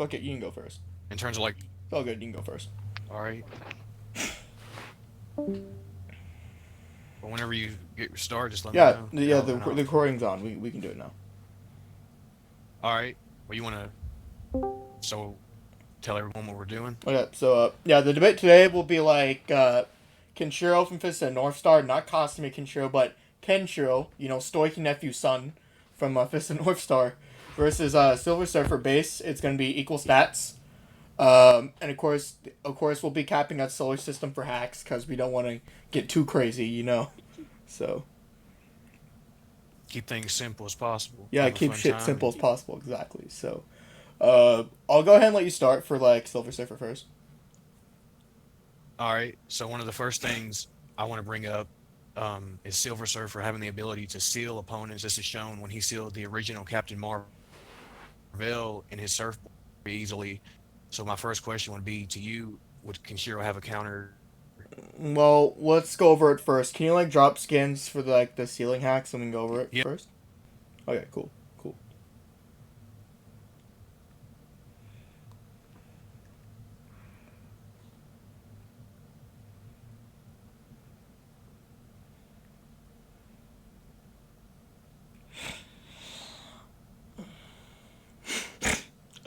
Fuck it, you can go first. In terms of like, It's all good. You can go first. all right, but whenever you get started, just let me Yeah, know. yeah. The And I'll, recording's on. We can do it now. all right. Well, you want to so tell everyone what we're doing? Okay, so yeah, the debate today will be like Kenshiro from Fist and North Star, not Kasumi Kenshiro, but Kenshiro, Stoic Nephew's son from Fist and North Star, versus Silver Surfer base. It's gonna be equal stats. And of course, we'll be capping out solar system for hacks because we don't want to get too crazy. So Keep things simple as possible. yeah, Have a keep fun shit time, simple and as possible. Exactly. So I'll go ahead and let you start for like Silver Surfer first. all right. So one of the first things I want to bring up is Silver Surfer having the ability to seal opponents. This is shown when he sealed the original Captain Marvel in his surfboard easily. So my first question would be to you: would Kenshiro have a counter? Well, let's go over it first. Can you like drop skins for the ceiling hacks and then go over it Yeah. first? Okay, cool, cool.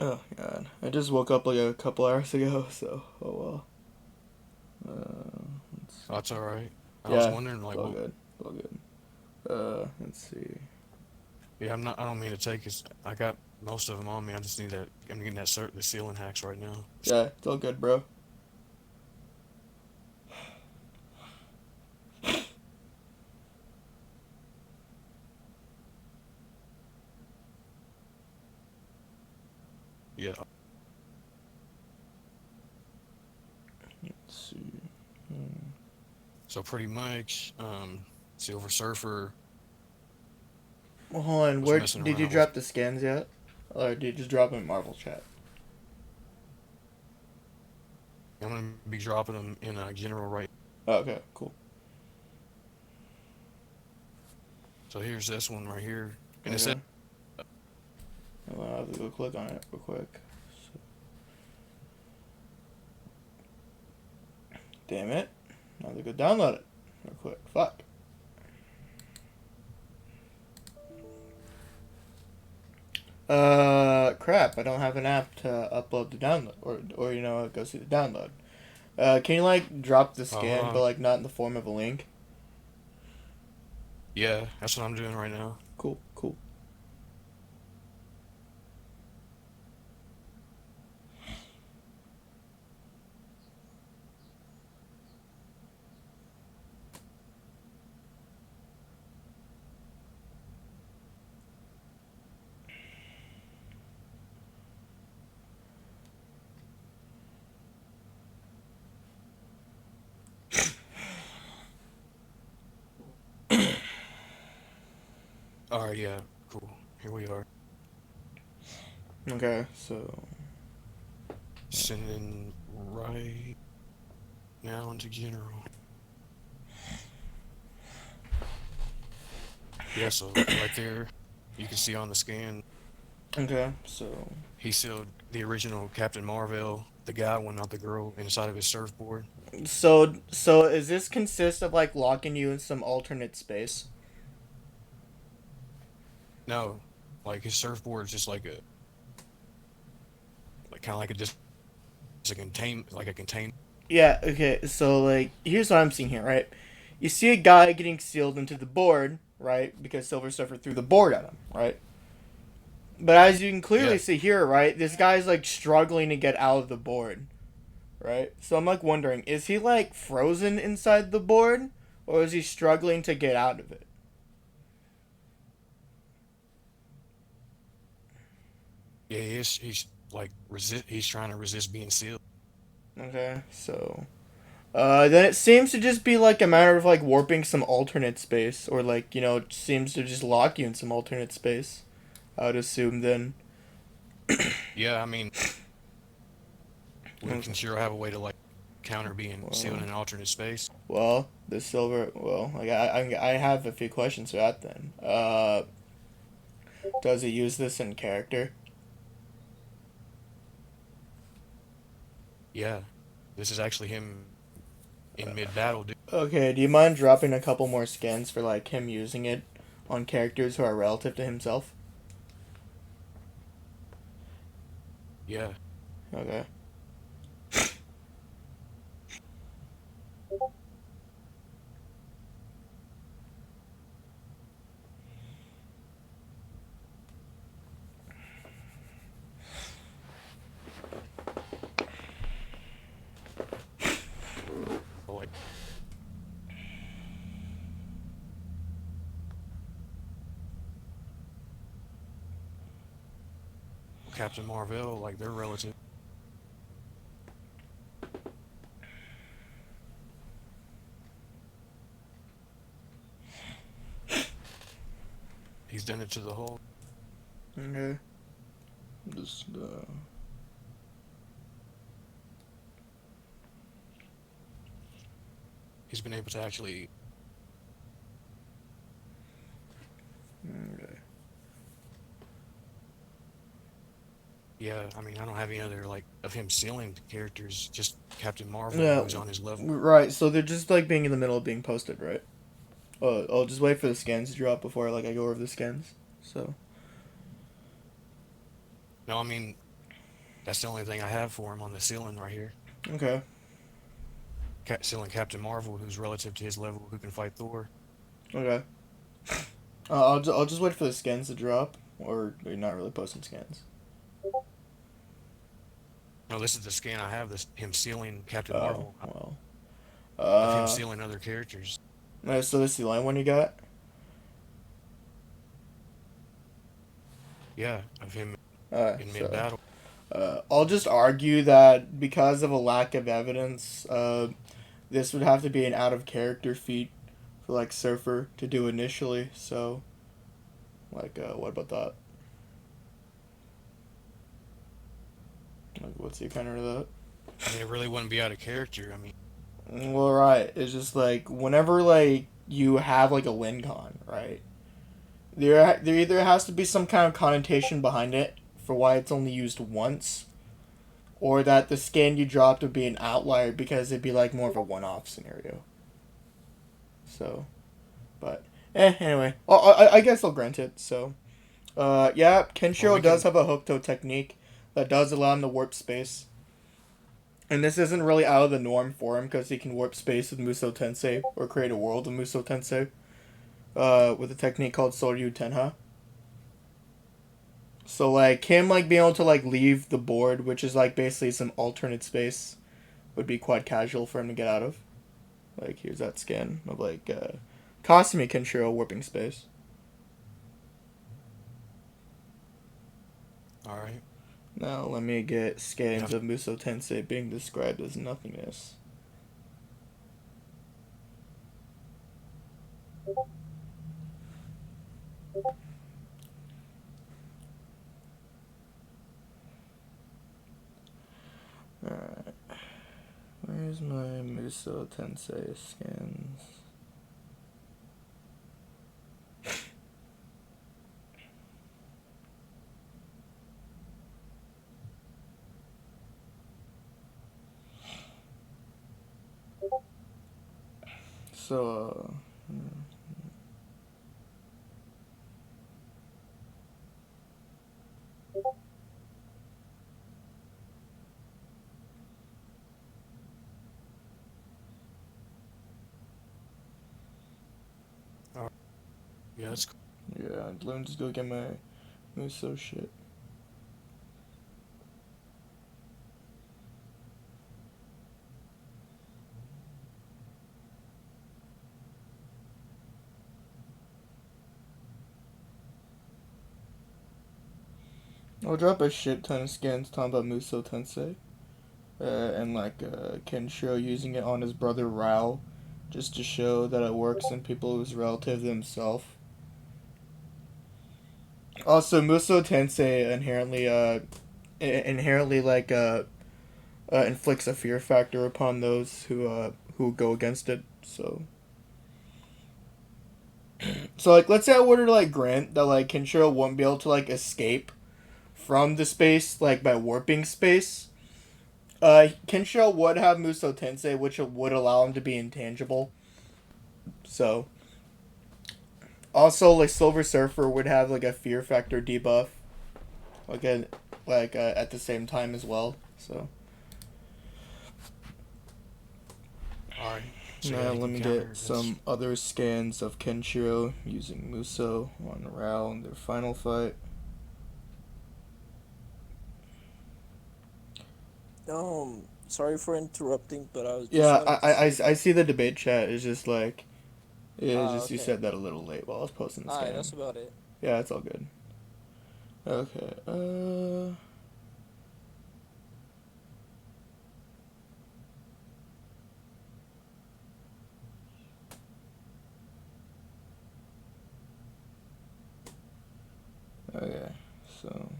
Oh god, I just woke up like a couple hours ago, so oh well. Let's Oh, see. that's all right. I was Yeah, wondering, it's like, all well, good, it's all good. Let's see. yeah, I'm not. I don't mean to take his. I got most of them on me. I just need that. I'm getting the ceiling hacks right now. Yeah, it's all good, bro. Yeah. Let's see. Hmm. So pretty much, Silver Surfer Well, hold on. was Where messing did you around with. drop the skins yet? Or did you just drop them in Marvel chat? I'm gonna be dropping them in general right. Oh, okay, cool. So here's this one right here, and it says, Okay. I'll have to go click on it real quick. So, damn it. Now to go download it real quick. Fuck. Crap. I don't have an app to upload the download, or go see the download. Can you like drop the "Oh, hold scan, but on." like not in the form of a link? Yeah, that's what I'm doing right now. Cool, cool. All right, yeah, cool. Here we are. Okay, so Sending right now into general. Yeah, so right there, you can see on the scan, okay, so he sealed the original Captain Marvel, the guy one, not the girl, inside of his surfboard. so is this consist of like locking you in some alternate space? No, like his surfboard is just like kind of like a just a contain like a contain. Yeah, okay, so like here's what I'm seeing here, right? You see a guy getting sealed into the board, right? Because Silver Surfer threw the board at him, right? But as you can clearly Yeah, see here, right, this guy's like struggling to get out of the board, right? So I'm like wondering, is he like frozen inside the board, or is he struggling to get out of it? yeah, he's like resist. He's trying to resist being sealed. Okay, so then it seems to just be like a matter of like warping some alternate space, or like it seems to just lock you in some alternate space. I would assume then. Yeah, I mean, would Okay. Kenshiro have a way to like counter being sealed in Well, an alternate space? the silver. Well, like I have a few questions for that then. Does he use this in character? Yeah, this is actually him in mid battle. Okay, do you mind dropping a couple more skins for like him using it on characters who are relative to himself? Yeah, Okay. like Captain Marvel, like they're relative. He's done it to the whole. Okay. Just He's been able to actually. okay. Yeah, I mean, I don't have any other like of him sealing characters. Just Captain Marvel, Yeah, who's on his level. right. So they're just like being in the middle of being posted, right? I'll just wait for the skins to drop before like I go over the skins. So No, I mean that's the only thing I have for him on the ceiling right here. okay, Ceiling Captain Marvel, who's relative to his level, who can fight Thor. okay. I'll just wait for the skins to drop, or you're not really posting skins. No, this is the scan I have. This him sealing Captain Oh Marvel well. of him Uh, sealing other characters. so this is the only one you got. Yeah, of him in mid So battle. I'll just argue that because of a lack of evidence, this would have to be an out of character feat for like Surfer to do initially. So, like, what about that? Like, what's your counter to that? I mean, it really wouldn't be out of character. I mean, Well, right. It's just like whenever like you have like a win con, right? There either has to be some kind of connotation behind it for why it's only used once, or that the skin you dropped would be an outlier because it'd be like more of a one-off scenario. So, but anyway, I guess I'll grant it. So, yeah, well, Kenshiro we does can. have a Hookto technique that does allow him to warp space. And this isn't really out of the norm for him because he can warp space with Muso Tensei or create a world with Muso Tensei with a technique called Soryu Tenha. So like him like being able to like leave the board, which is like basically some alternate space, would be quite casual for him to get out of. Like here's that skin of like Kasumi Kenshiro warping space. All right. Now let me get Yeah. scans of Muso Tensei being described as nothingness. Alright. Where's my Muso Tensei scans? So, All right. Yeah, that's cool. yeah, let me just go get my Muso shit. I'll drop a shit ton of scans talking about Muso Tensei. And like Kenshiro using it on his brother Rao, just to show that it works in people who's relative to himself. Also, Muso Tensei inherently like inflicts a fear factor upon those who go against it. So like let's say I were to like grant that like Kenshiro won't be able to like escape from the space like by warping space. Kenshiro would have Muso Tensei, which would allow him to be intangible. So, also like Silver Surfer would have like a fear factor debuff, like at the same time as well. So. All right. So yeah, Now you let can me counter get this. some other scans of Kenshiro using Muso on Rao in their final fight. Sorry for interrupting, but I was just Yeah, wanted to say. I see the debate chat. It's just like, it's Ah, just you okay. said that a little late while I was posting the Alright, that's scan. about it. Yeah, it's all good. Okay. Okay. So.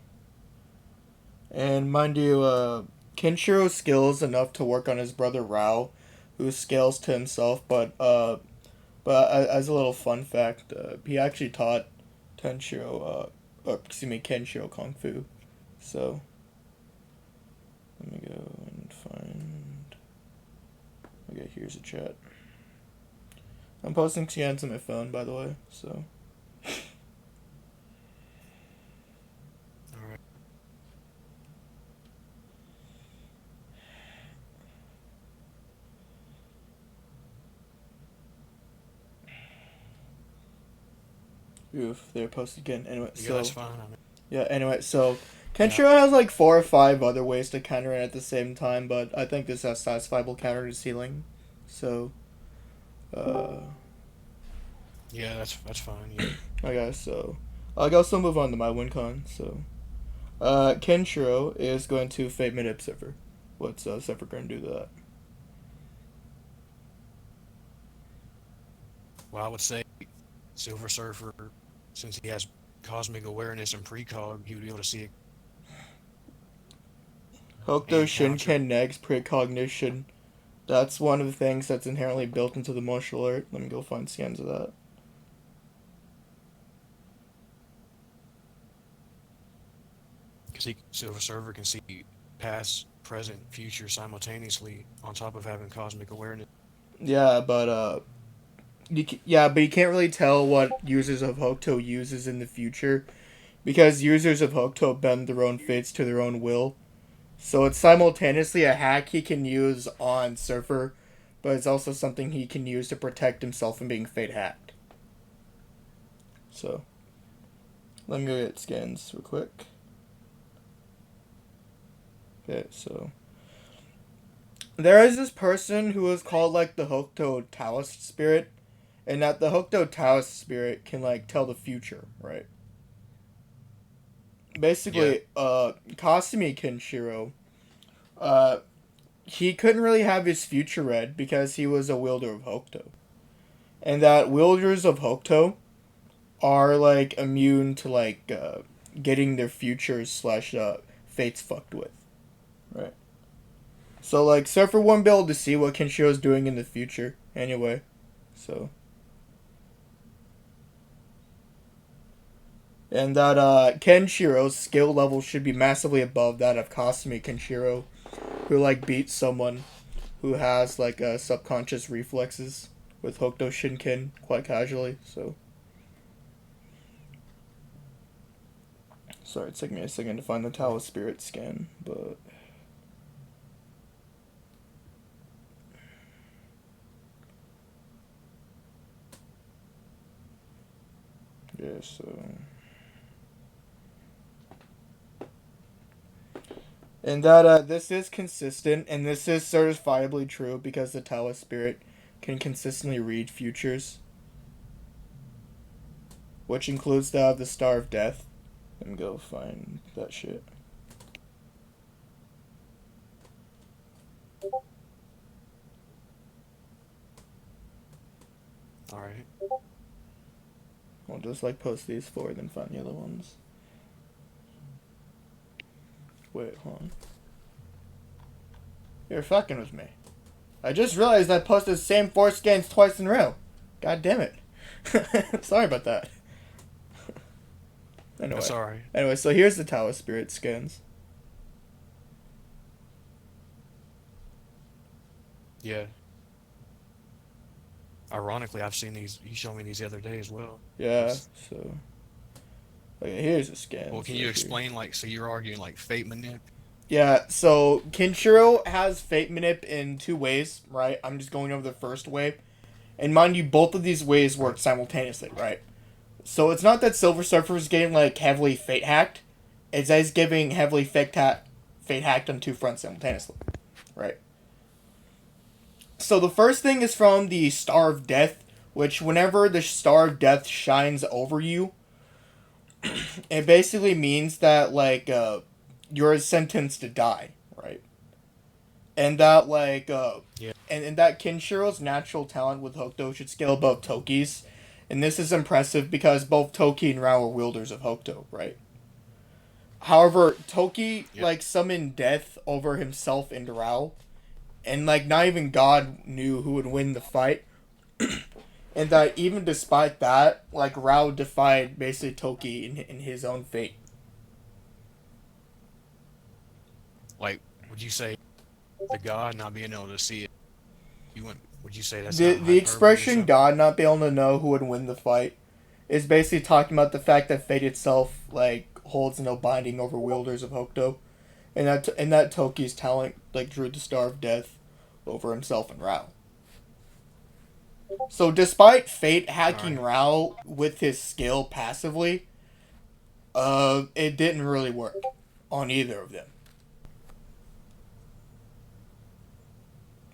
And mind you, Kenshiro's skills enough to work on his brother Rao, who scales to himself. But as a little fun fact, he actually taught Kenshiro Kung Fu. So let me go and find. Okay, here's a chat. I'm posting scans on my phone, by the way. So. All right. Oof, they're posted again. Anyway, Yeah, that's so fine. I mean, yeah. Anyway, so yeah. Kenshiro has like 4 or 5 other ways to counter it at the same time, but I think this has satisfiable counter to ceiling. So, uh, Yeah, that's fine. Yeah. okay, so I'll also move on to my win con. So, Kenshiro is going to Fate Mid Zephyr. What's Zephyr going to do to that? Well, I would say Silver Surfer, since he has cosmic awareness and precog, he would be able to see it Hokuto and counter. Shinken Neg's precognition. That's one of the things that's inherently built into the martial art. Let me go find scans of that. Because Silver Surfer can see past, present, future simultaneously on top of having cosmic awareness. Yeah, but but you can't really tell what users of Hokuto uses in the future because users of Hokuto bend their own fates to their own will. So it's simultaneously a hack he can use on Surfer, but it's also something he can use to protect himself from being fate hacked. So let me go get scans real quick. Okay, so there is this person who is called like the Hokuto Taoist spirit, and that the Hokuto Taoist spirit can like tell the future, right? Yeah. Basically, Kasumi Kenshiro, uh, he couldn't really have his future read because he was a wielder of Hokuto, and that wielders of Hokuto are like immune to like getting their futures slash fates fucked with, right? So like Surfer won't be able to see what Kenshiro's doing in the future anyway, so. And that Kenshiro's skill level should be massively above that of Kasumi Kenshiro, who like beats someone who has like subconscious reflexes with Hokuto Shinken quite casually. So sorry, it took me a second to find the Tower Spirit scan, but yeah, so. And that this is consistent, and this is certifiably true because the Taoist spirit can consistently read futures, which includes the Star of Death. Let me go find that shit. All right. I'll just like post these 4, then find the other ones. Wait, hold on. You're fucking with me. I just realized I posted the same 4 scans twice in a row. God damn it. Sorry about that. That's all right. Anyway, so here's the Tower Spirit scans. Yeah. Ironically, I've seen these. You showed me these the other day as well. Yeah, It's, so okay, here's the well, scans can you right here. explain like so you're arguing like fate manip? Yeah, so Kenshiro has Fate Manip in two ways, right? I'm just going over the first way. And mind you, both of these ways work Right. simultaneously, right? So it's not that Silver Surfer is getting like heavily fate hacked. It's that he's giving heavily fate hacked on two fronts simultaneously, right? So the first thing is from the Star of Death, which whenever the Star of Death shines over you, it basically means that like you're sentenced to die, right? And that like Yeah. and that Kenshiro's natural talent with Hokuto should scale above Toki's. And this is impressive because both Toki and Rao are wielders of Hokuto, right? However, Toki Yeah. like summoned death over himself and Rao, and like not even God knew who would win the fight. And that even despite that, like Rao defied basically Toki in his own fate. Like, would you say the god not being able to see it? You went. Would you say that's The not the hyperbole or expression something? God not being able to know who would win the fight is basically talking about the fact that fate itself like holds no binding over wielders of Hokuto, and that Toki's talent like drew the Star of Death over himself and Rao. So despite fate All hacking right. Rao with his skill passively, it didn't really work on either of them.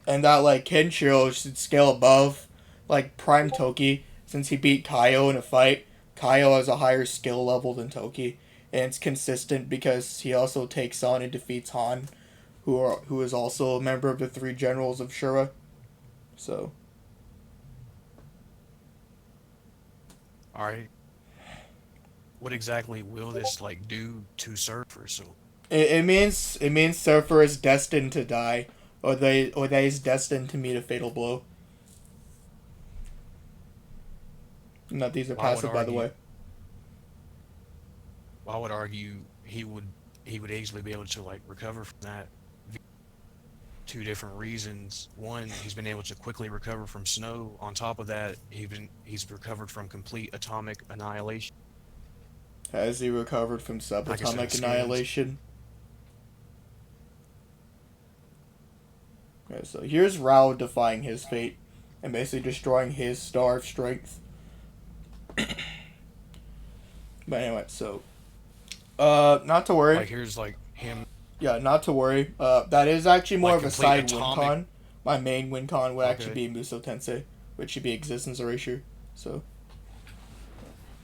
And that like Kenshiro should scale above like Prime Toki since he beat Kaio in a fight. Kaio has a higher skill level than Toki, and it's consistent because he also takes on and defeats Han, who is also a member of the three generals of Shura. So All right. What exactly will this like do to Surfer? So, it means Surfer is destined to die, or that he's destined to meet a fatal blow. Not these are well, I would passive, by the argue. way. Well, I would argue he would easily be able to like recover from that. Two different reasons. One, he's been able to quickly recover from snow. On top of that, he's recovered from complete atomic annihilation. Has he recovered from Like I said, subatomic scans. annihilation? Okay, so here's Rao defying his fate and basically destroying his star of strength. But anyway, so not to worry. Like here's like him Yeah, not to worry. That is actually more like of a complete side win atomic. con. My main win con would actually Okay, be Muso Tensei, which should be existence erasure. So,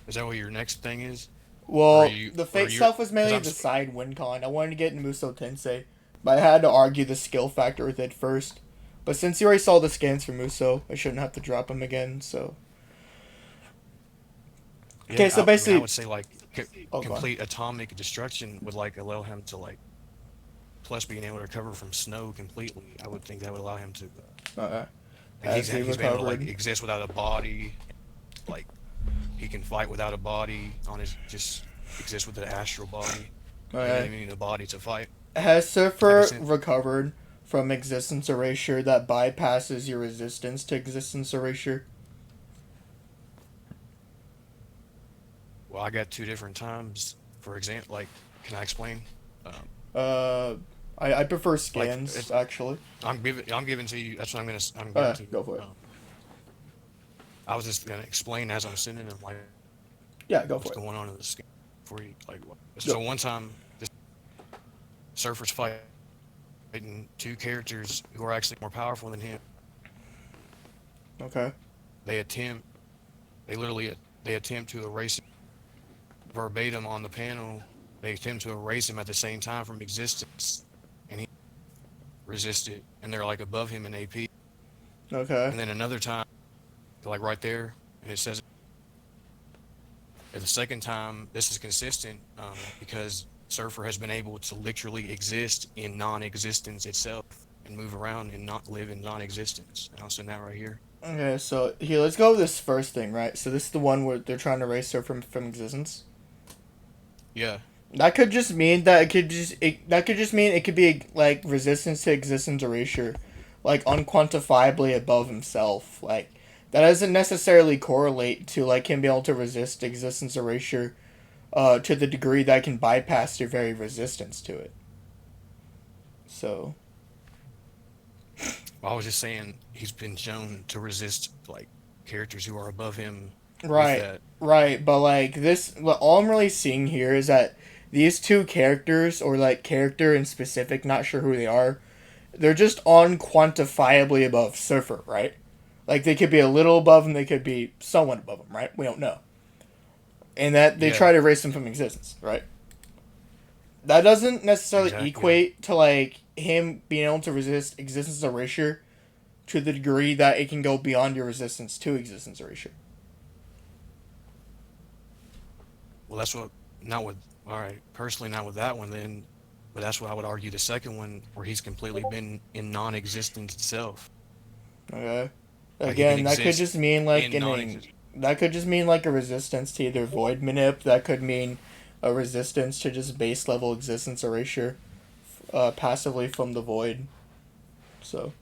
is that what your next thing is, well, the or fate you're stuff was because mainly the side win con. I wanted to get into Muso Tensei, but I had to argue the skill factor with it first. But since you already saw the scans for Muso, I shouldn't have to drop him again. So, okay, yeah. so I mean, I basically, would say like oh god, complete atomic destruction would like allow him to like plus being able to recover from snow completely. I would think that would allow him to like has he he's been able to like recovered? exist without a body, like he can fight without a body on his just exist with an astral body. He doesn't Okay, even need a body to fight has type of Surfer sense. recovered from existence erasure that bypasses your resistance to existence erasure? Well, I got two different times. For example, like, can I explain? Um, Uh, I prefer like, scans actually. I'm giving to you. That's what I'm giving to you. Go for it. I was just gonna explain as I'm sending them, like, Yeah, go what's for it. going on in the skin for you. Like, so Go. one time, this surfer's fighting two characters who are actually more powerful than him. Okay. They attempt, they literally, they attempt to erase him verbatim on the panel. They attempt to erase him at the same time from existence, and he resisted, and they're like above him in AP. Okay. And then another time, like right there, and it says at the second time, this is consistent because Surfer has been able to literally exist in non-existence itself and move around and not live in non-existence. And I'll send that right here. Okay. So here, let's go with this first thing, right? So this is the one where they're trying to erase her from existence. Yeah, That could just mean that it could just mean it could be like resistance to existence erasure, like unquantifiably above himself. Like that doesn't necessarily correlate to like him being able to resist existence erasure to the degree that can bypass your very resistance to it. So I was just saying he's been shown to resist like characters who are above him with right, that. right, but like this, what all I'm really seeing here is that these two characters, or like character in specific, not sure who they are, they're just unquantifiably above Surfer, right? Like they could be a little above him, they could be somewhat above him, right? We don't know, and that they Yeah, try to erase him from existence, right? That doesn't necessarily exactly. Yeah. equate to like him being able to resist existence erasure to the degree that it can go beyond your resistance to existence erasure. Well, that's what not with. All right, personally, not with that one then, but that's what I would argue. The second one, where he's completely been in non-existence itself, Okay. like he can Again, that could exist just mean like in non-existence. that could just mean like a resistance to either void manip. That could mean a resistance to just base level existence erasure, passively from the void. So,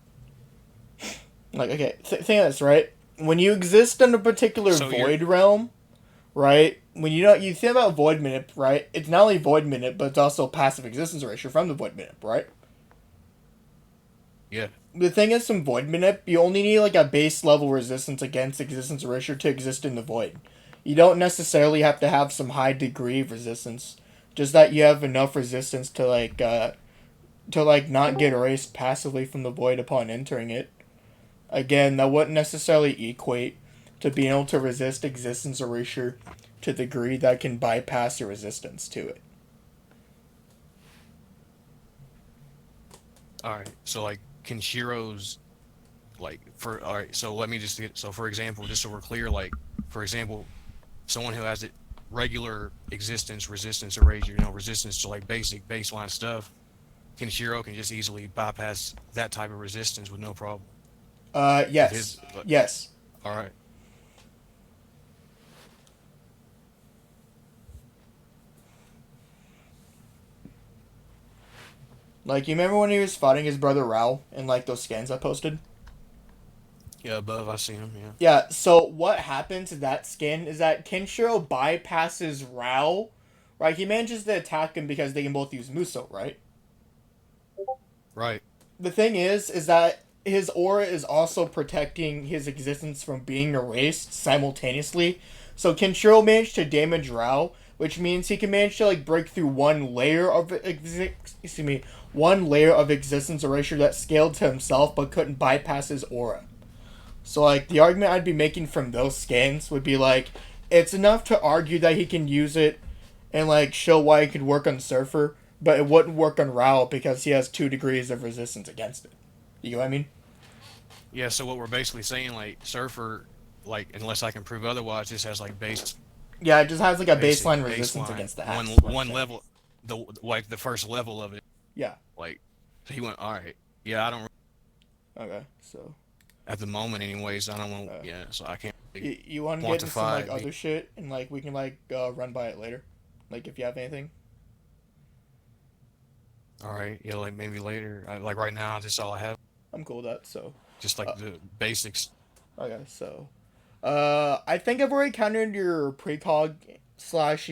like, okay, think of this, right? When you exist in a particular So you're void realm, right? When you think about void manip, right? It's not only void manip, but it's also passive existence erasure from the void manip, right? yeah. The thing is, some void manip, you only need like a base level resistance against existence erasure to exist in the void. You don't necessarily have to have some high degree of resistance, just that you have enough resistance to like not get erased passively from the void upon entering it. Again, that wouldn't necessarily equate to being able to resist existence erasure to the degree that can bypass your resistance to it. All right. So like Kenshiro's like for all right. So let me just get so for example, just so we're clear, like for example, someone who has it regular existence, resistance, erasure, resistance to like basic baseline stuff, Kenshiro can just easily bypass that type of resistance with no problem. With Yes, his, yes. all right, Like you remember when he was fighting his brother Rao in like those scans I posted? yeah, above I see him, yeah, Yeah, so what happens to that skin is that Kenshiro bypasses Rao, right? He manages to attack him because they can both use Muso, right? right, The thing is that his aura is also protecting his existence from being erased simultaneously. So Kenshiro managed to damage Rao, which means he can manage to like break through one layer of existence erasure that scaled to himself but couldn't bypass his aura. So like the argument I'd be making from those scans would be like it's enough to argue that he can use it and like show why it could work on Surfer, but it wouldn't work on Rao because he has 2 degrees of resistance against it. You know what I mean? yeah. So what we're basically saying, like Surfer, like unless I can prove otherwise, just has like Yeah, it just has like a basic baseline resistance baseline against the one hacks. Is what I'm one saying. level, the like the first level of it, Yeah. like so he went all right. Yeah, I don't Okay. So, at the moment, anyways. I don't want, uh, yeah, so I can't really you want to get into some like quantify the. other shit and like we can like run by it later, like if you have anything. All right, yeah, like maybe later. Like right now, that's all I have. I'm cool with that. So, Just like uh, the basics. okay. So, I think I've already countered your precog slash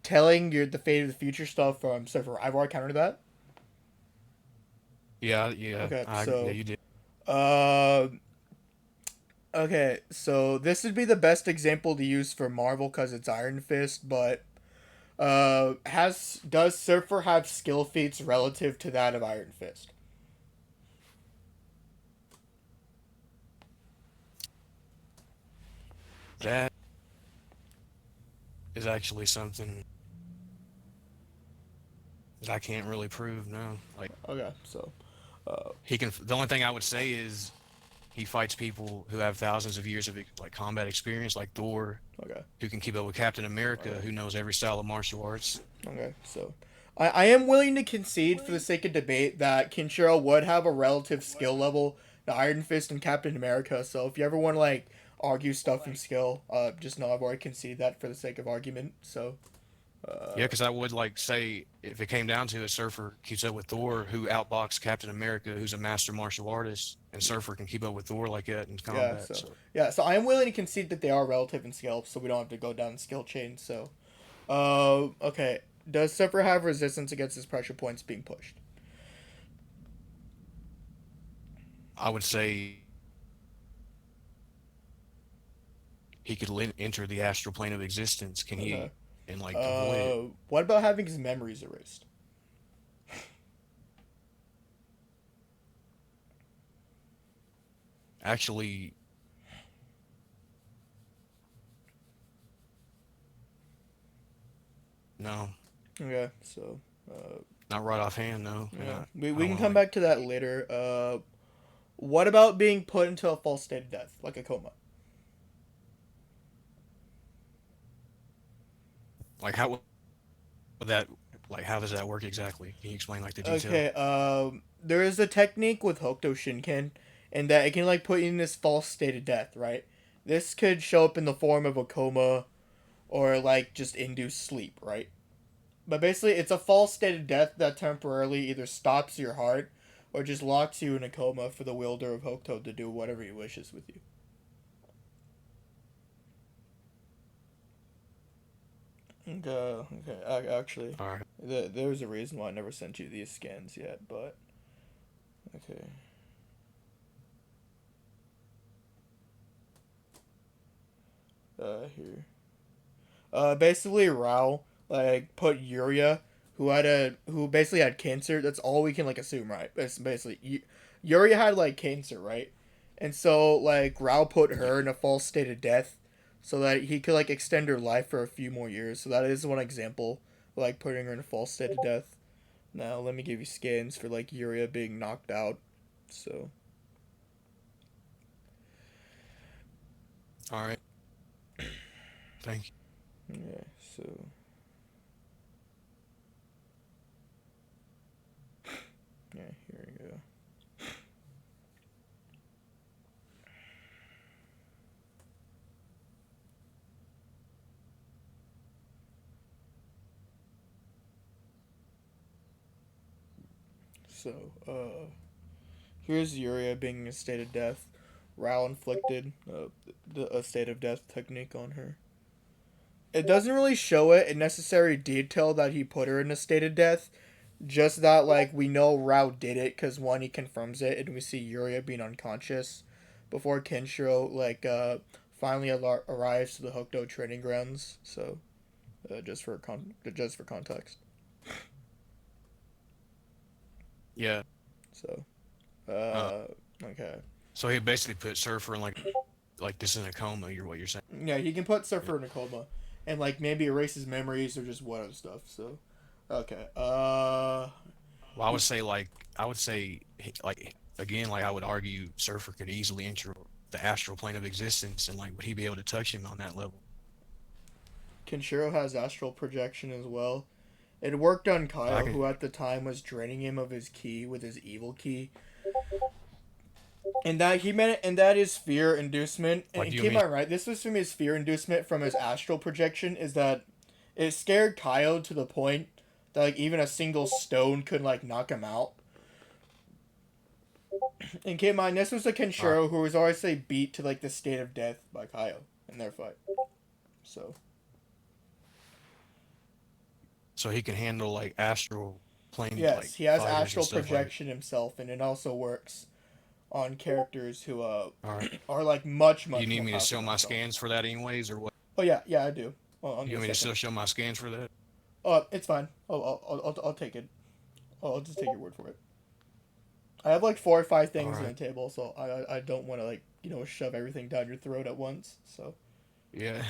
telling your the fate of the future stuff from Surfer. I've already countered that. Yeah, yeah, Okay, yeah, so you did. uh, okay, so this would be the best example to use for Marvel because it's Iron Fist, but has does Surfer have skill feats relative to that of Iron Fist? That is actually something that I can't really prove. No, like Okay, so he can. The only thing I would say is he fights people who have thousands of years of like combat experience, like Thor, okay, who can keep up with Captain America, okay, who knows every style of martial arts. okay, so. I am willing to concede for the sake of debate that Kenshiro would have a relative skill level to Iron Fist and Captain America. So if you ever want to argue stuff from skill, just know I've already conceded that for the sake of argument. So Yeah, because I would like say if it came down to it, Surfer keeps up with Thor, who outboxed Captain America, who's a master martial artist, and Surfer can keep up with Thor like that in Yeah, combat. so So yeah, so I am willing to concede that they are relative in skill, so we don't have to go down the skill chain. So, okay. Does Surfer have resistance against his pressure points being pushed? I would say he could enter the astral plane of existence. Can Okay. he and like avoid it? What about having his memories erased? Actually, no, Okay, so uh, not right offhand. No, and yeah, I we don't can want to come like. back to that later. What about being put into a false state of death, like a coma? Like how would that like how does that work exactly? Can you explain like the detail? Okay, there is a technique with Hokuto Shinken, and that it can like put you in this false state of death, right? This could show up in the form of a coma or like just induced sleep, right? But basically, it's a false state of death that temporarily either stops your heart or just locks you in a coma for the wielder of Hokuto to do whatever he wishes with you. Actually, All right. there's a reason why I never sent you these scans yet, but okay. Here. Basically, Rao like put Yuria, who basically had cancer. That's all we can like assume, right? It's basically Yuria had like cancer, right? And so like Rao put Yeah. her in a false state of death, so that he could like extend her life for a few more years. So that is one example, like putting her in a false state of death. Now let me give you scans for like Yuria being knocked out. So All right. Thank you. yeah, so yeah, here we go. So here's Yuria being in a state of death. Rao inflicted a state of death technique on her. It doesn't really show it in necessary detail that he put her in a state of death. Just that, like, we know Rao did it because one, he confirms it, and we see Yuria being unconscious before Kenshiro, like, finally arrives to the Hokuto training grounds. So, just for context. Yeah. So, Uh, okay. so he basically put Surfer in like this in a coma. You're what you're saying. Yeah, he can put Yeah. Surfer in a coma, and like maybe erase his memories or just what other stuff. So, okay. Well, I would say like again like I would argue Surfer could easily enter the astral plane of existence and like would he be able to touch him on that level? Kenshiro has astral projection as well. It worked on I Kyle, can. who at the time was draining him of his ki with his evil ki, and that is fear inducement. Like, And do you keep in mean? mind, right? This was from his fear inducement from his astral projection. Is that it scared Kyle to the point that like even a single stone could like knock him out. And keep in mind, this was a All right. Kenshiro who was already beat to like the state of death by Kyle in their fight. So So he can handle like astral plane like yes, he has fighters and astral stuff like. projection himself, and it also works on characters who All right. are like much Do you much need more me to powerful show than my himself. scans for that anyways, or what? Oh yeah, yeah, I do. Well, I'll You give want a me to second. still show my scans for that? Oh, it's fine. I'll take it. I'll just take your word for it. I have like 4 or 5 All things on the right. table, so I don't want to like shove everything down your throat at once. So Yeah.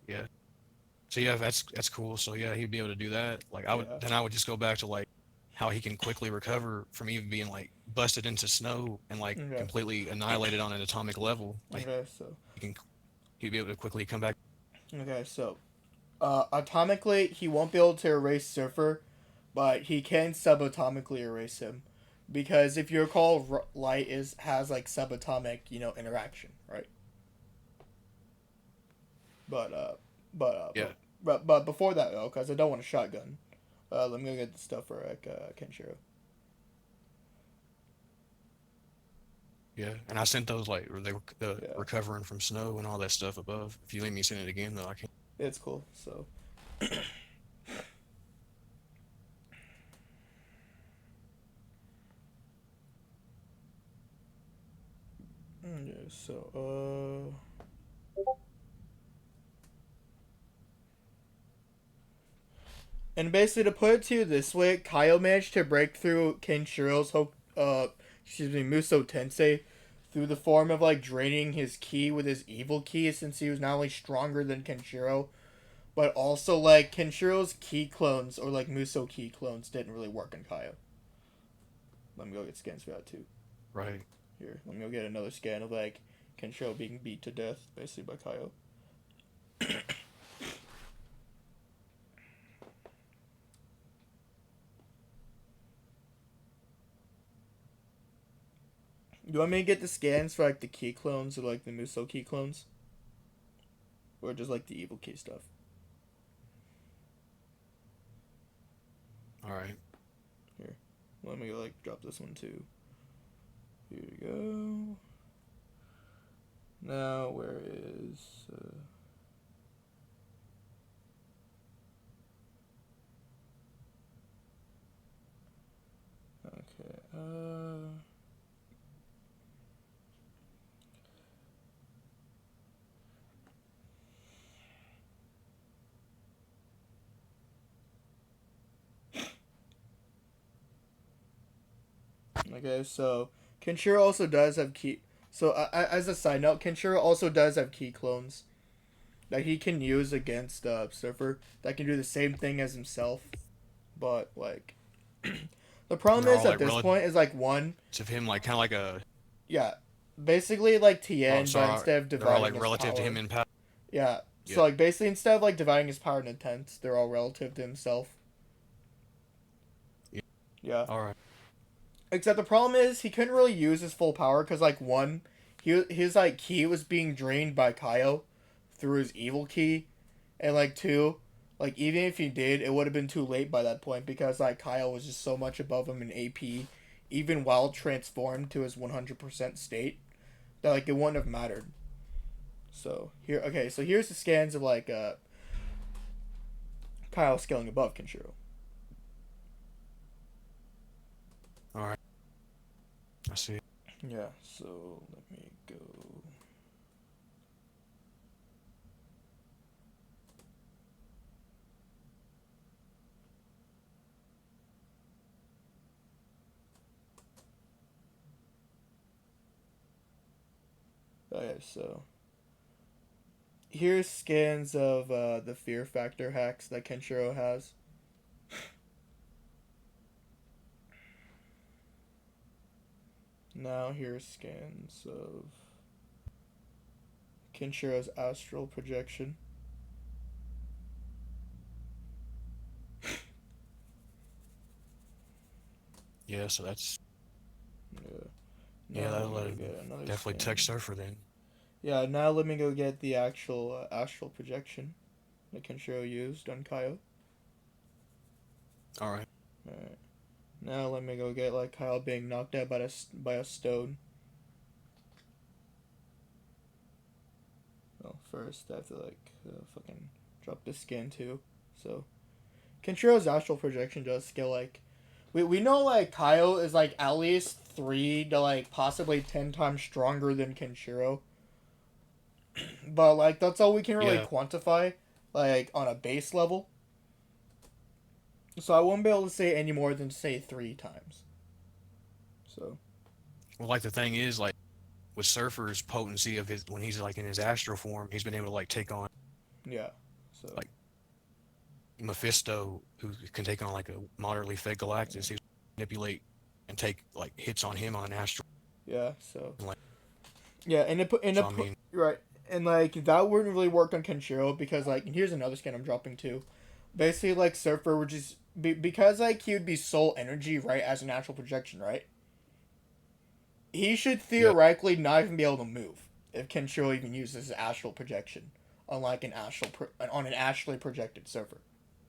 Yeah. So yeah, that's cool. So yeah, he'd be able to do that. Like yeah. I would just go back to like how he can quickly recover from even being like busted into snow and like Okay. completely annihilated on an atomic level. Like Okay. So he can he'd be able to quickly come back. okay. So atomically, he won't be able to erase Surfer, but he can subatomically erase him, because if you recall, light is has like subatomic interaction, right? But uh, but uh, Yeah. but but before that though, because I don't want a shotgun. Let me go get the stuff for Kenshiro. Yeah, and I sent those like they were Yeah, recovering from snow and all that stuff above. If you let me send it again, though, I can. it's cool. So. Yeah, so and basically to put it to you this way, Kaio managed to break through Kenshiro's Muso Tensei through the form of like draining his ki with his evil ki, since he was not only stronger than Kenshiro, but also like Kenshiro's ki clones or like Muso ki clones didn't really work in Kaio. Let me go get scans for that too. Right. Here, let me go get another scan of like Kenshiro being beat to death basically by Kaio. You want me to get the scans for like the key clones or like the Muso key clones? Or just like the evil key stuff? All right. Here. Let me like drop this one too. Here we go. Now where is okay, okay, so Kenshiro also does have key. So as a side note, Kenshiro also does have key clones that he can use against Surfer that can do the same thing as himself, but like the And problem they're is all at like this relative point is like one, of him, like kind of like a. yeah, basically like Oh, I'm Tien, but sorry. instead of They're all dividing like his relative to him power, in power. yeah. Yeah. So like basically instead of like dividing his power into tenths, they're all relative to himself. Yeah. Yeah. All right. Except the problem is he couldn't really use his full power because like one, his like ki was being drained by Kaio through his evil ki, and like two, like even if he did, it would have been too late by that point because like Kaio was just so much above him in AP, even while transformed to his 100% state, that like it wouldn't have mattered. So here, okay, so here's the scans of like Kaio scaling above Kenshiro. All right. I see. Yeah, so let me go. Okay, so here's scans of the fear factor hacks that Kenshiro has. Now here's scans of Kenshiro's astral projection. Yeah. So that's. Yeah. Yeah, Now let that'll me let go him get another definitely scan. touch Surfer then. Yeah, now let me go get the actual astral projection that Kenshiro used on Kaio. All right. Alright. Now let me go get like Kyle being knocked out by a stone. Well, first I have to like fucking drop this scan too. So Kenshiro's astral projection does scale like we know like Kyle is like at least 3 to like possibly 10 times stronger than Kenshiro. But like that's all we can really Yeah. quantify like on a base level. So I won't be able to say any more than say 3 times. So Well, like the thing is, like with Surfer's potency of his when he's like in his astral form, he's been able to like take on yeah. So like Mephisto, who can take on like a moderately fed Galactus. He manipulate and take like hits on him on astral. yeah, so Like, yeah, and so I mean, right, and like that wouldn't really work on Kenshiro because like and here's another skin I'm dropping too. Basically, like Surfer would just because like he would be soul energy right as a natural projection, right? He should yeah, theoretically not even be able to move if Kenshiro even uses astral projection on like on an astrally projected Surfer.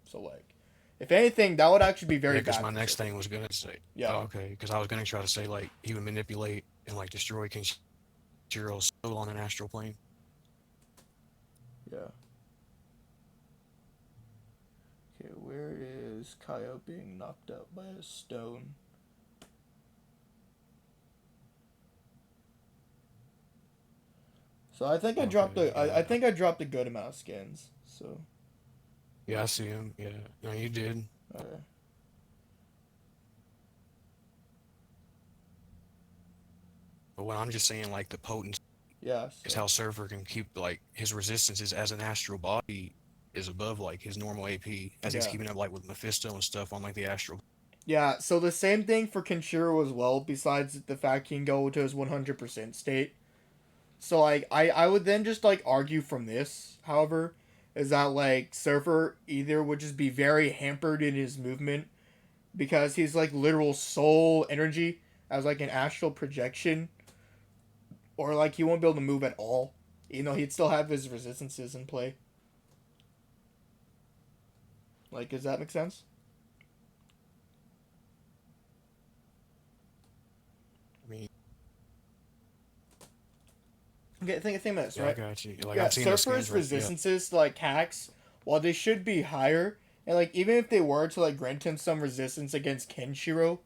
So like, if anything, that would actually be very Yeah, because bad my for next Surfer. thing was gonna say, Yeah, oh, okay, because I was gonna try to say like he would manipulate and like destroy Kenshiro's soul on an astral plane. yeah. Okay, where is Kaya being knocked out by a stone? So I think I dropped Okay, I yeah, think I dropped a good amount of skins. So yeah, I see him. Yeah, no, you did. okay. But what I'm just saying, like the potency Yeah, is so how Surfer can keep like his resistances as an astral body is above like his normal AP as he's yeah. keeping up like with Mephisto and stuff on like the astral. Yeah, so the same thing for Kenshiro as well, besides the fact he can go to his 100% state. So like I would then just like argue from this, however, is that like Surfer either would just be very hampered in his movement because he's like literal soul energy as like an astral projection, or like he won't be able to move at all. You know, he'd still have his resistances in play. Like, does that make sense? I mean, Okay, think of this, yeah, I right? got you. Like Yeah, I'm seeing the skins Surfer's right. Yeah, resistances to like hacks, while they should be higher, and like even if they were to like grant him some resistance against Kenshiro,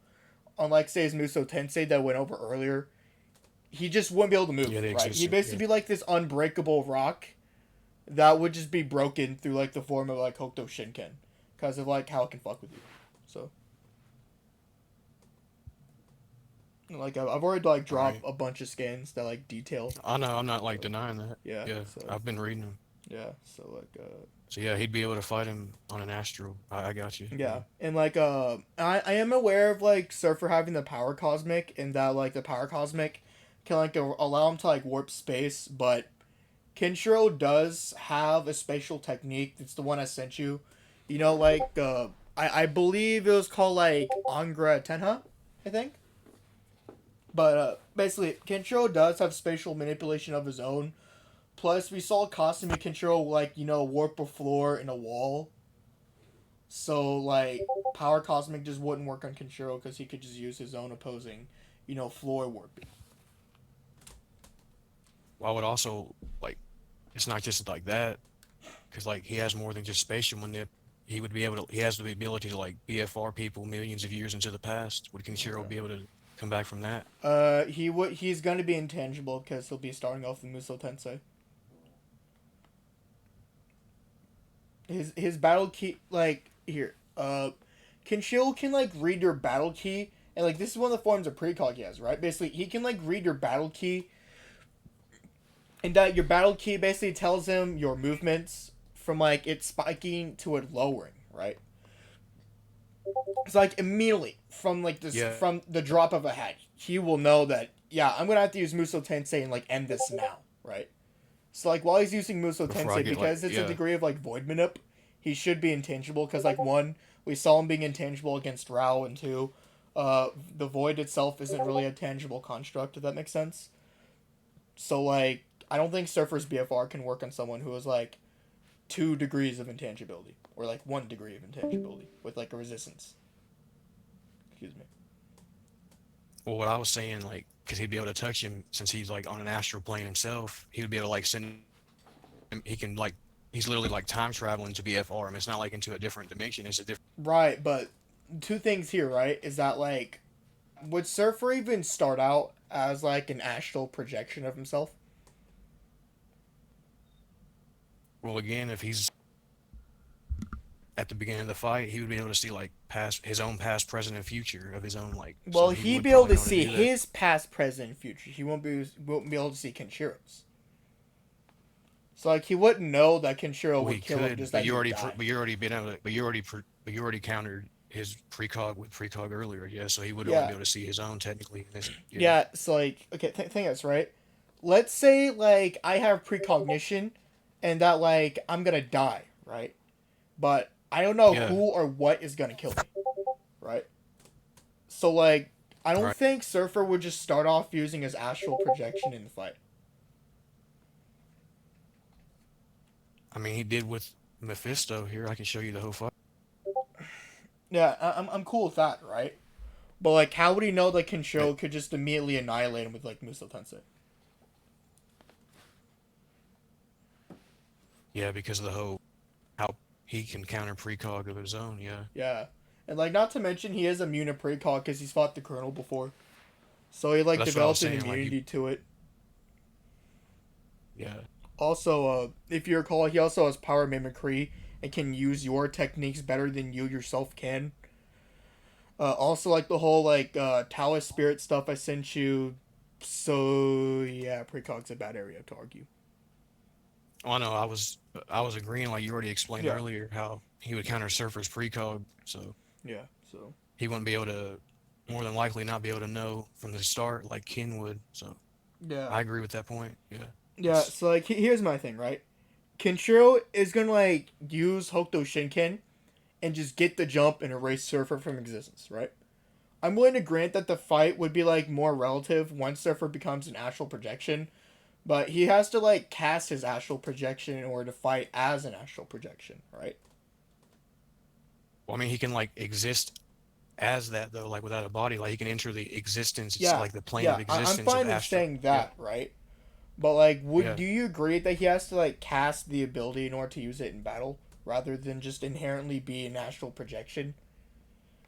unlike say his Muso Tensei that went over earlier, he just wouldn't be able to move, yeah, they right? exist. He'd basically Yeah. be like this unbreakable rock that would just be broken through like the form of like Hokuto Shinken, because of like how it can fuck with you. So like I've already like All dropped right. a bunch of skins that like detail. I know. I'm not like So denying that. yeah, Yeah, so I've been reading them. yeah, so like So yeah, he'd be able to fight him on an astral. I got you. Yeah. yeah, and like I am aware of like Surfer having the power cosmic, and that like the power cosmic can like allow him to like warp space, but Kenshiro does have a spatial technique. It's the one I sent you. You know, like I believe it was called like Angra Tenha, I think. But basically, Kenshiro does have spatial manipulation of his own. Plus, we saw Kasumi Kenshiro like warp a floor in a wall. So like power cosmic just wouldn't work on Kenshiro because he could just use his own opposing, floor warping. Well, I would also like it's not just like that because like he has more than just spatial manip. He would be able to. He has the ability to like BFR people millions of years into the past. Would Kenshiro Okay. be able to come back from that? He's gonna be intangible because he'll be starting off the Muso Tensei. His battle key like here Kenshiro can like read your battle key, and like this is one of the forms of precog he has, right? Basically he can like read your battle key, and that your battle key basically tells him your movements from like it spiking to it lowering, right? It's like immediately from like this Yeah, from the drop of a hat, he will know that yeah, I'm gonna have to use Muso Tensei and like end this now, right? So like while he's using Muso before I Tensei, get like because it's a yeah, degree of like void manip, he should be intangible because like one, we saw him being intangible against Rao, and two, the void itself isn't really a tangible construct, if that makes sense. So like I don't think Surfer's BFR can work on someone who is like 2 degrees of intangibility. Or like 1 degree of intangibility with like a resistance. Excuse me. well, what I was saying, like, because he'd be able to touch him since he's like on an astral plane himself, he would be able to like send him. He can like, he's literally like time traveling to BFR him. It's not like into a different dimension. It's a different. Right, but two things here, right? Is that like would Surfer even start out as like an astral projection of himself? Well, again, if he's at the beginning of the fight, he would be able to see like past his own past, present, and future of his own like. So Well, he he'd would be able probably to know how to see do that. his past, present, and future. He won't be able to see Kenshiro's. So like he wouldn't know that Kenshiro Well, would he kill him could, just but that he would die. but you already been able to, but you already countered his precog with precog earlier. Yeah, so he would only Yeah, be able to see his own technically. Yeah, yeah. So like okay, thing is right. Let's say like I have precognition, and that like I'm gonna die, right? But I don't know yeah, who or what is gonna kill me, right? So like I don't right. think Surfer would just start off using his astral projection in the fight. I mean, he did with Mephisto here. I can show you the whole fight. Yeah, I'm cool with that, right? But like, how would he know that Yeah, Kenshiro could just immediately annihilate him with like Muso Tensei? yeah, because of the whole how he can counter precog of his own. Yeah, Yeah, and like not to mention he is immune to precog because he's fought the Colonel before, so he like that's what I was developed an saying. Like immunity to it. yeah. Also, if you recall, he also has power mimicry and can use your techniques better than you yourself can. Also, like the whole like Taoist spirit stuff I sent you. So yeah, precog's a bad area to argue. Oh, I know. I was agreeing. Like you already explained Yeah, earlier, how he would counter Surfer's precog, so yeah. So he wouldn't be able to, more than likely, not be able to know from the start like Ken would. So yeah, I agree with that point. Yeah, yeah. it's So like, here's my thing, right? Kenshiro is gonna like use Hokuto Shinken and just get the jump and erase Surfer from existence, right? I'm willing to grant that the fight would be like more relative once Surfer becomes an astral projection, but he has to like cast his astral projection in order to fight as an astral projection, right? well, I mean, he can like exist as that though, like without a body. Like he can enter the existence. It's Yeah, like the plane of yeah, I'm existence of fine with Astro. saying Yeah, that, right? But like, would yeah. do you agree that he has to like cast the ability in order to use it in battle, rather than just inherently be an astral projection?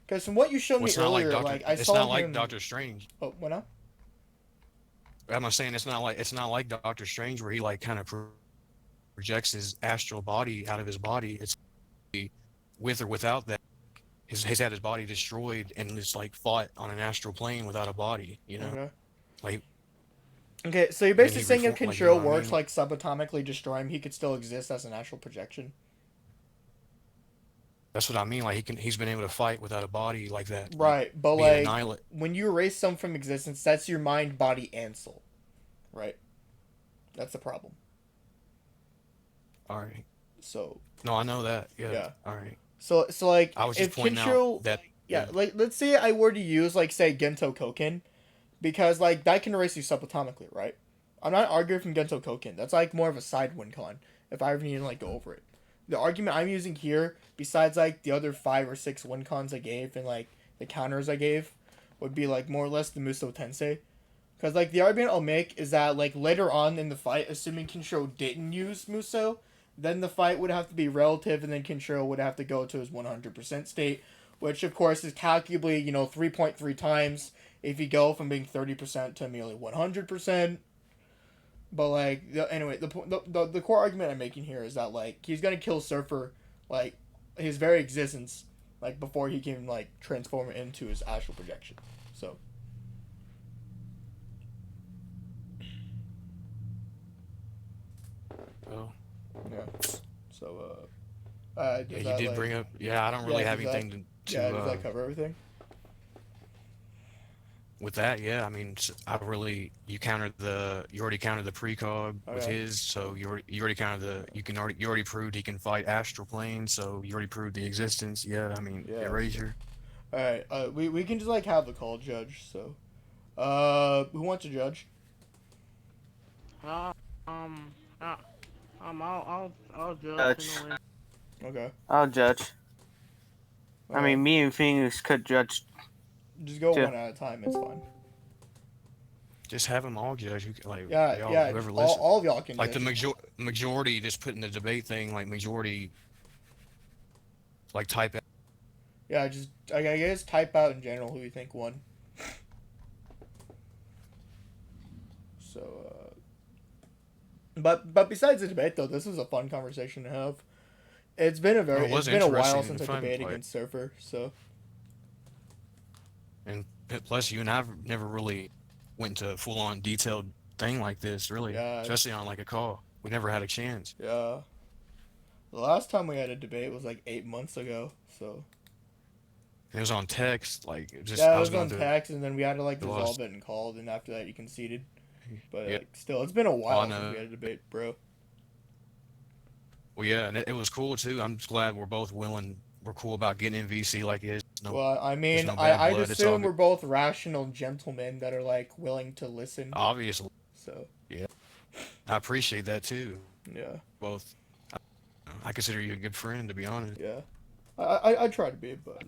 Because from what you showed Well, me it's not like earlier, Doctor. like I It's saw not like him. Doctor Strange. Oh, what now? I'm not saying it's not like Doctor Strange where he like kind of projects his astral body out of his body. It's with or without that. He's had his body destroyed and just like fought on an astral plane without a body. Okay. Like Okay, so you're and then basically he saying if reformed. Like you know Kenshiro what I were to mean? like subatomically destroy him, he could still exist as an astral projection. That's what I mean. Like he's been able to fight without a body like that. Like Right, but being like annihilate. when you erase some from existence, that's your mind, body, and soul. Right? That's the problem. All right. So No, I know that. Yeah. yeah. All right. So like I was just if pointing out Kenshiro that. yeah, Yeah. like let's say I were to use like say Gento Koken, because like that can erase you subatomically, right? I'm not arguing from Gento Koken. That's like more of a side win con if I ever need to like go over it. The argument I'm using here, besides like the other 5 or 6 win cons I gave and like the counters I gave, would be like more or less the Muso Tensei. Because like the argument I'll make is that like later on in the fight, assuming Kinshiro didn't use Muso, then the fight would have to be relative, and then Kinshiro would have to go to his 100% state, which of course is calculably 3.3 times if you go from being 30% to merely 100%. But like anyway, the core argument I'm making here is that like he's gonna kill Surfer, like his very existence, like before he can like transform it into his astral projection. So Well, yeah. So yeah. does You that did like bring up. Yeah. I don't yeah really have does that anything yeah does that cover everything? with that. Yeah. I mean, I really you already countered the precog with Okay. his. So you already countered you already proved he can fight astral plane. So you already proved the existence. Yeah. I mean, Yeah. So erasure. all right. We can just like have the call judge. So who wants to judge? Uh, uh, I'll judge in Judge. a way. Okay. I'll judge. All I right. mean, me and Phoenix could judge Just go too. one at a time. It's fine. Just have them all judge. Like Yeah. y'all, Yeah. whoever All, listens. all of y'all can Like the judge. majority just put in the debate thing. Like majority, like type. Yeah. Just I guess type out in general who you think won. So. But besides the debate though, this was a fun conversation to have. Well, it It's was been a while interesting since and I fun. debated Like against Surfer. So and plus, you and I've never really went to full on detailed thing like this. Really, yeah. especially on like a call. We never had a chance. Yeah. The last time we had a debate was like 8 months ago. So And it was on text. Like it just yeah, I it was was going on through text, and then we had to like the resolve lost. it and called, and after that you conceded. But Yeah. like still, it's been a Oh, I while since we know. had a debate, bro. Well, yeah, and it was cool too. I'm just glad we're both willing. We're cool about getting in VC like it is. No, Well, I there's mean, no bad I'd blood. It's all assume good. we're both rational gentlemen that are like willing to listen. Obviously, So yeah. I appreciate that too. yeah, Both. I consider you a good friend, to be honest. Yeah, I try to be, but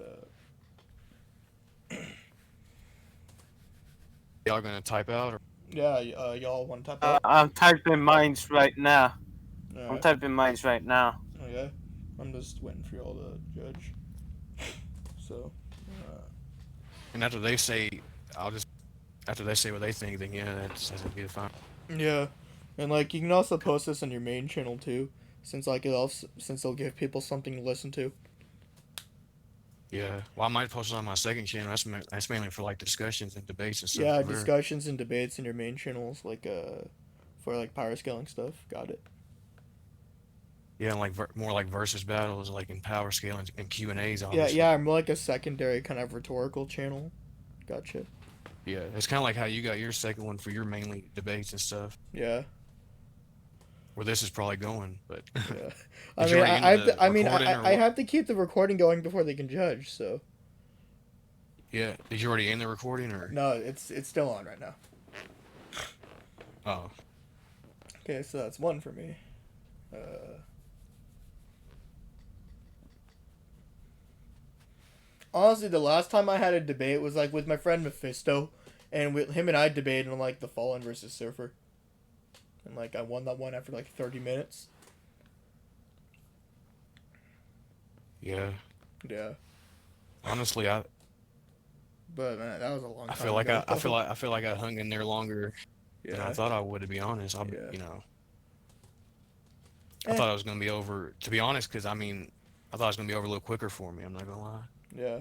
Y'all gonna type out, or yeah, y'all want to tap out? I'm typing mines right now. All I'm right. typing mines right now. Okay. I'm just waiting for y'all to judge. So, and after they say, I'll just after they say what they think, then yeah, that's gonna be fine. yeah, and like you can also post this on your main channel too, since like it'll give people something to listen to. Yeah. Well, I might post it on my second channel. That's mainly for like discussions and debates and stuff. Yeah, For her. discussions and debates in your main channels, like for like power scaling stuff. Got it. Yeah, and like more like versus battles, like in power scale and Q&As, Yeah, obviously. yeah, I'm like a secondary kind of rhetorical channel. Gotcha. Yeah, it's kind of like how you got your second one for your mainly debates and stuff. Yeah, Where this is probably going, but yeah. I did you mean, already end the I mean, recording or I what? have to keep the recording going before they can judge. So Yeah, did you already end the recording or? no, it's still on right now. Oh, Okay, so that's one for me. Honestly, the last time I had a debate was like with my friend Mephisto, and with him and I debated on like the Fallen versus Surfer, and like I won that one after like 30 minutes. yeah. Yeah, Honestly, but man, that was a long I time feel like ago. I feel like I hung in there longer than I Yeah, thought I would. To be honest, yeah. I Eh, thought it was gonna be over. To be honest, because I mean, I thought it was gonna be over a little quicker for me. I'm not gonna lie. yeah.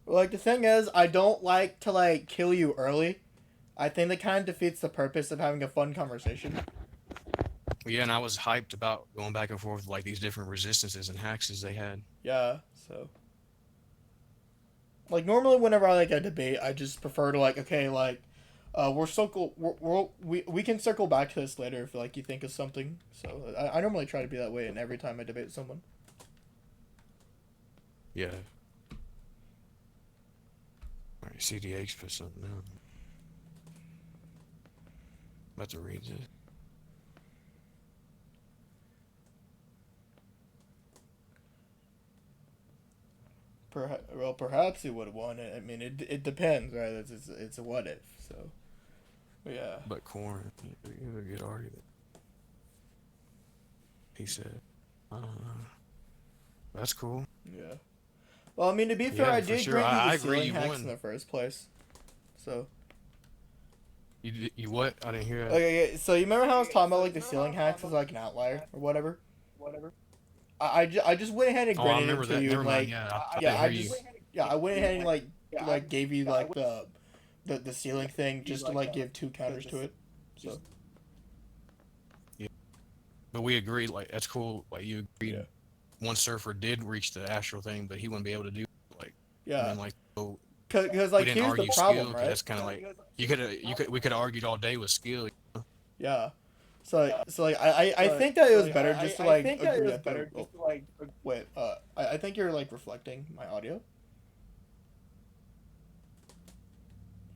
Like the thing is, I don't like to like kill you early. I think that kind of defeats the purpose of having a fun conversation. But yeah, and I was hyped about going back and forth with like these different resistances and hacks they had. Yeah, so like normally whenever I like a debate, I just prefer to like okay like we can circle back to this later if like you think of something. So I normally try to be that way and every time I debate someone. Yeah. All right, CDH put something down. About to read this. Perhaps he would have won it. I mean, it depends, right? It's a what if. So, yeah, But corn, you have a good argument. He said, uh, that's cool. yeah. Well, I mean, to be fair, Yeah, I for did sure. grant you I the agree ceiling you hacks won. in the first place. So, You what? I didn't hear that. okay, so you remember how I was talking about like the ceiling hacks as like an outlier or whatever? I just went ahead and Oh, I granted it remember to that. you Never and mind. like Yeah, I yeah didn't I hear you. just yeah I went ahead and like gave you like the ceiling thing just to like give two counters to it. So Yeah, but we agreed. Like that's cool. Like you agreed. yeah One surfer did reach the astral thing, but he wouldn't be able to do like. I yeah mean, like so because we like didn't here's the argue skill problem, because right? that's kind of like we could have argued all day with skill. Yeah. So like I think that it was better just to like agree at the wait I think you're like reflecting my audio.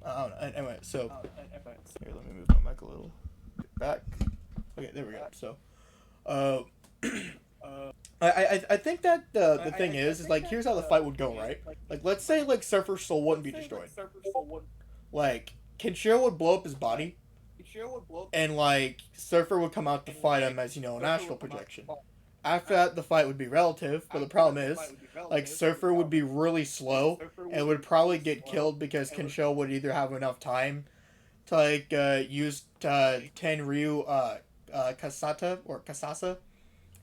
I don't know. Anyway, so here let me move my mic a little bit back. Okay, there we go. So, uh, I think that the thing is like here's how the fight would go, right? Like let's say like Surfer's soul wouldn't be destroyed. Like Kenshiro would blow up his body, and like Surfer would come out to fight him as an astral projection. After that, the fight would be relative, but the problem is, like Surfer would be really slow and would probably get killed because Kenshiro would either have enough time to like use Tenryu Kasata or Kasasa,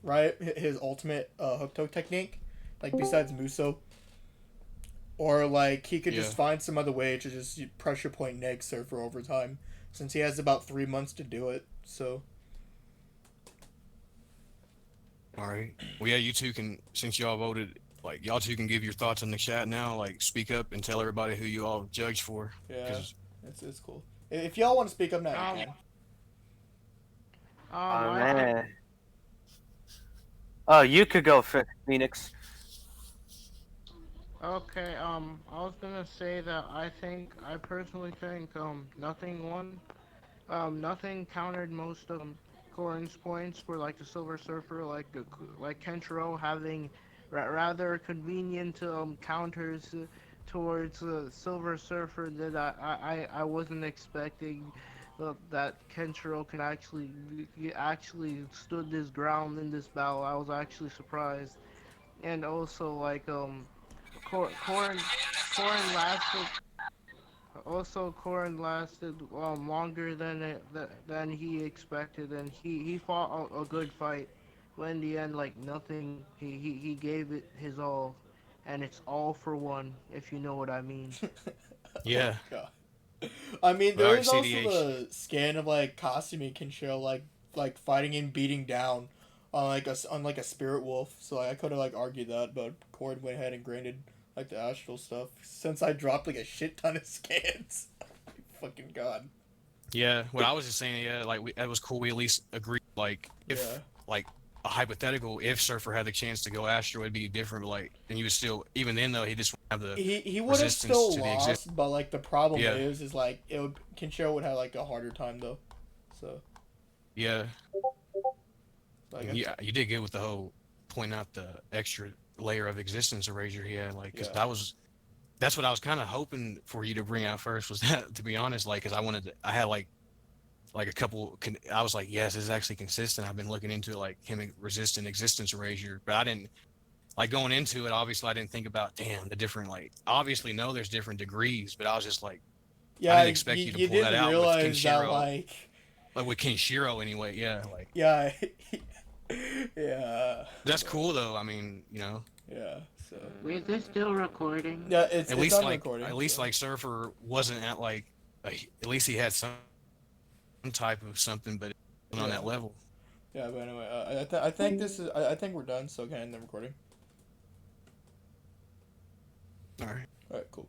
right? His ultimate Hokuto technique, like besides Muso, or like he could just Yeah. find some other way to just pressure point neg Surfer over time, since he has about 3 months to do it. So All right. Well, yeah, you two can since y'all voted. Like y'all two can give your thoughts in the chat now. Like speak up and tell everybody who you all judge for. yeah, Cause it's cool. If y'all want to speak up now, Um, you can. Oh I think. man. Oh, you could go, Phoenix. Okay. I was gonna say that I personally think nothing won. Nothing countered most of them. Corin's points for like the Silver Surfer, like Kenshiro having rather convenient counters towards Silver Surfer that I wasn't expecting. That Kenshiro can actually stood his ground in this battle. I was actually surprised, and also like Cor- Corin Corin lasted. Also, Corin lasted longer than he expected, and he fought a good fight. But in the end, like nothing, he gave it his all, and it's all for one, if you know what I mean. Oh Yeah. god. I mean, But all there right, is also CDH. the scan of like Kasumi Kenshiro like fighting and beating down on like a spirit wolf. So like, I could have like argued that, but Cord went ahead and granted like the astral stuff since I dropped like a shit ton of scans. Fucking god. Yeah, what I was just saying, yeah, like that was cool. We at least agreed, like Yeah. if like a hypothetical, if Surfer had the chance to go Astro, it'd be different. But like, then you would still, even then though, he just wouldn't have the He would have resistance still to the exist. lost, but like the problem Yeah, is like Kenshiro would have like a harder time though. So yeah, like and yeah, you did good with the whole point out the extra layer of existence erasure he had, like, because yeah. that's what I was kind of hoping for you to bring out first was that, to be honest, like, because I had like a couple I was like, yes, it's actually consistent. I've been looking into it, like him resisting existence erasure, but I didn't like going into it. Obviously, I didn't think about damn the different, like, obviously no, there's different degrees, but I was just like, I Yeah, didn't you, expect you to you pull that didn't out with realize that Kenshiro, like with Kenshiro anyway. Yeah, like yeah. Yeah. that's cool though. I mean, you know, Yeah. So Is this still recording? yeah, it's at it's least on like recording. at least So. like Surfer wasn't at like at least he had some type of something, but it wasn't on Yeah. that level. Yeah, but anyway, I think this is I think we're done. So can I end the recording? All right. All right, cool.